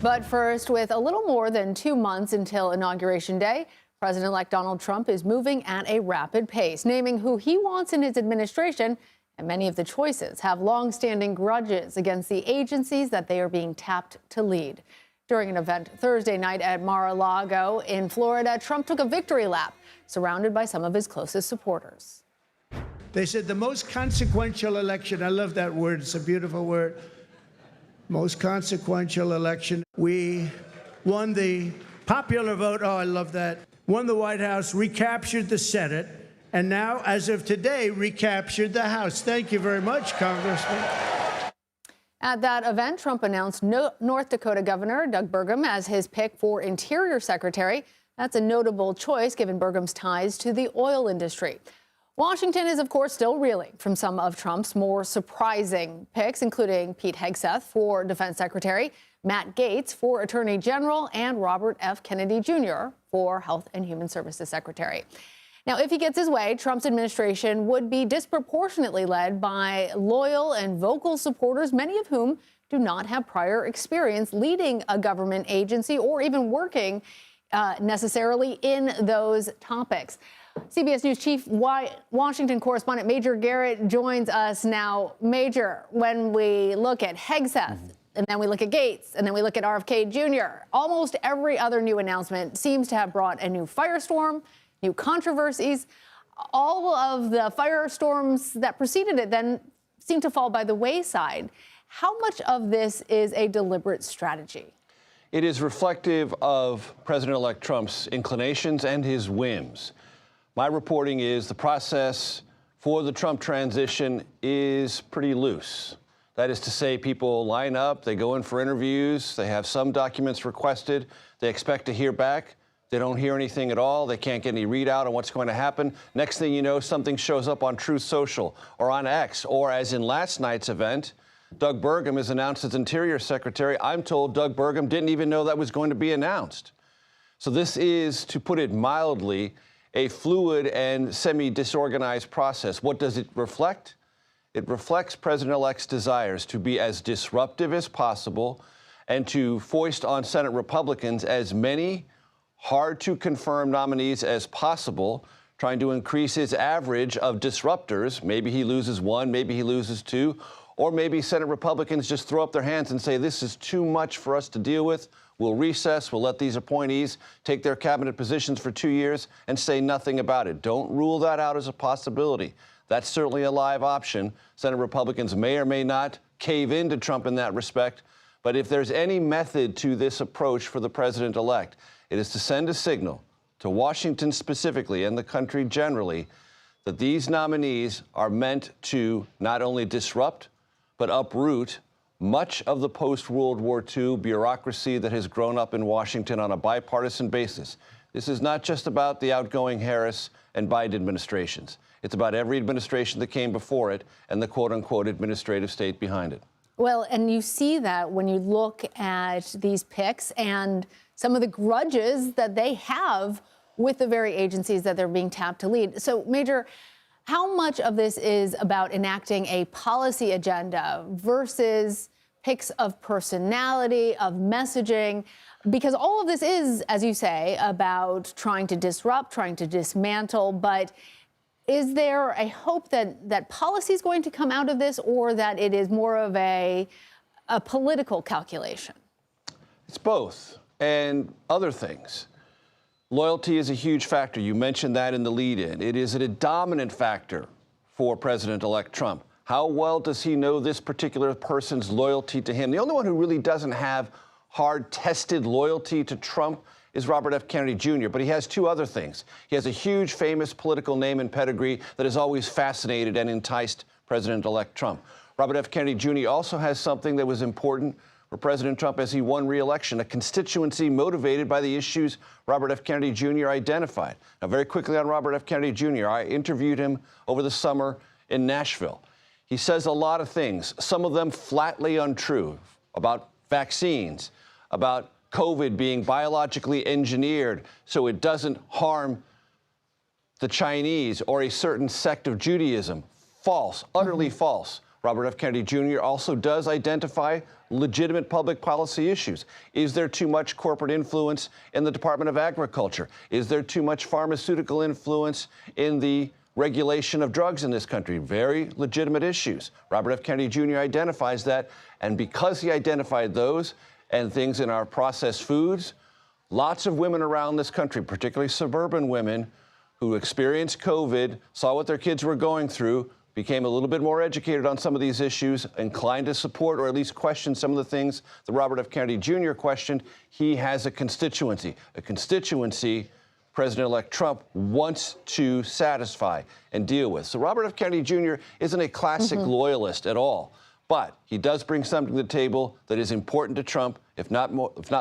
But first, with a little more than 2 months until Inauguration Day, President-elect Donald Trump is moving at a rapid pace, naming who he wants in his administration, and many of the choices have long-standing grudges against the agencies that they are being tapped to lead. During an event Thursday night at Mar-a-Lago in Florida, Trump took a victory lap, surrounded by some of his closest supporters. They said the most consequential election, I love that word, it's a beautiful word, most consequential election. We won the popular vote, oh, I love that, won the White House, recaptured the Senate, and now, as of today, recaptured the House. Thank you very much, Congressman. At that event, Trump announced North Dakota Governor Doug Burgum as his pick for Interior Secretary. That's a notable choice given Burgum's ties to the oil industry. Washington is, of course, still reeling from some of Trump's more surprising picks, including Pete Hegseth for Defense Secretary, Matt Gaetz for Attorney General, and Robert F. Kennedy Jr. for Health and Human Services Secretary. Now, if he gets his way, Trump's administration would be disproportionately led by loyal and vocal supporters, many of whom do not have prior experience leading a government agency or even working necessarily in those topics. CBS News Chief Washington correspondent Major Garrett joins us now. Major, when we look at Hegseth, and then we look at Gaetz, and then we look at RFK Jr., almost every other new announcement seems to have brought a new firestorm, new controversies. All of the firestorms that preceded it then seem to fall by the wayside. How much of this is a deliberate strategy? It is reflective of President-elect Trump's inclinations and his whims. My reporting is the process for the Trump transition is pretty loose. That is to say, people line up, they go in for interviews, they have some documents requested, they expect to hear back. They don't hear anything at all. They can't get any readout on what's going to happen. Next thing you know, something shows up on Truth Social or on X, or as in last night's event, Doug Burgum is announced as Interior Secretary. I'm told Doug Burgum didn't even know that was going to be announced. So this is, to put it mildly, a fluid and semi-disorganized process. What does it reflect? It reflects President-elect's desires to be as disruptive as possible and to foist on Senate Republicans as many hard-to-confirm nominees as possible, trying to increase his average of disruptors. Maybe he loses one, maybe he loses two, or maybe Senate Republicans just throw up their hands and say, this is too much for us to deal with. We'll recess, we'll let these appointees take their cabinet positions for 2 years and say nothing about it. Don't rule that out as a possibility. That's certainly a live option. Senate Republicans may or may not cave into Trump in that respect. But if there's any method to this approach for the president-elect, it is to send a signal to Washington specifically and the country generally that these nominees are meant to not only disrupt, but uproot much of the post-World War II bureaucracy that has grown up in Washington on a bipartisan basis. This is not just about the outgoing Harris and Biden administrations. It's about every administration that came before it and the quote-unquote administrative state behind it. Well, and you see that when you look at these picks and some of the grudges that they have with the very agencies that they're being tapped to lead. So, Major, how much of this is about enacting a policy agenda versus picks of personality, of messaging? Because all of this is, as you say, about trying to disrupt, trying to dismantle. But is there a hope that policy is going to come out of this, or that it is more of a political calculation? It's both, and other things. Loyalty is a huge factor. You mentioned that in the lead-in. It is a dominant factor for President-elect Trump. How well does he know this particular person's loyalty to him? The only one who really doesn't have hard-tested loyalty to Trump is Robert F. Kennedy Jr., but he has two other things. He has a huge, famous political name and pedigree that has always fascinated and enticed President-elect Trump. Robert F. Kennedy Jr. also has something that was important for President Trump as he won re-election, a constituency motivated by the issues Robert F. Kennedy Jr. identified. Now, very quickly on Robert F. Kennedy Jr., I interviewed him over the summer in Nashville. He says a lot of things, some of them flatly untrue, about vaccines, about COVID being biologically engineered so it doesn't harm the Chinese or a certain sect of Judaism. False, utterly false. Robert F. Kennedy Jr. also does identify legitimate public policy issues. Is there too much corporate influence in the Department of Agriculture? Is there too much pharmaceutical influence in the regulation of drugs in this country? Very legitimate issues. Robert F. Kennedy Jr. identifies that, and because he identified those and things in our processed foods, lots of women around this country, particularly suburban women who experienced COVID, saw what their kids were going through, became a little bit more educated on some of these issues, inclined to support or at least question some of the things that Robert F. Kennedy Jr. questioned. He has a constituency President-elect Trump wants to satisfy and deal with. So Robert F. Kennedy Jr. isn't a classic loyalist at all, but he does bring something to the table that is important to Trump. If not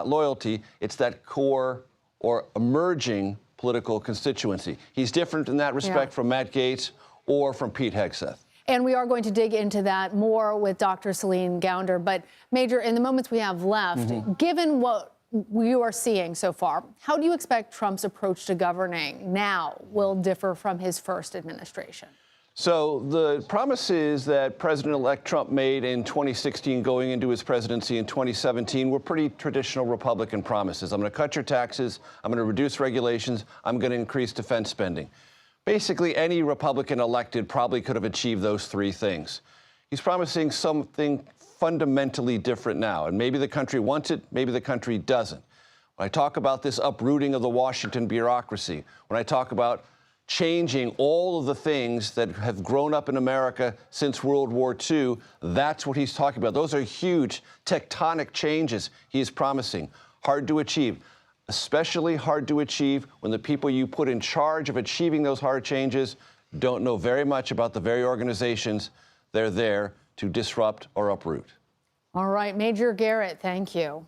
loyalty, it's that core or emerging political constituency. He's different in that respect from Matt Gaetz or from Pete Hegseth. And we are going to dig into that more with Dr. Celine Gounder. But Major, in the moments we have left, given what you are seeing so far, how do you expect Trump's approach to governing now will differ from his first administration? So the promises that President-elect Trump made in 2016 going into his presidency in 2017 were pretty traditional Republican promises. I'm going to cut your taxes. I'm going to reduce regulations. I'm going to increase defense spending. Basically, any Republican elected probably could have achieved those three things. He's promising something fundamentally different now, and maybe the country wants it, maybe the country doesn't. When I talk about this uprooting of the Washington bureaucracy, when I talk about changing all of the things that have grown up in America since World War II, that's what he's talking about. Those are huge tectonic changes he is promising. Hard to achieve. Especially hard to achieve when the people you put in charge of achieving those hard changes don't know very much about the very organizations they're there to disrupt or uproot. All right, Major Garrett, thank you.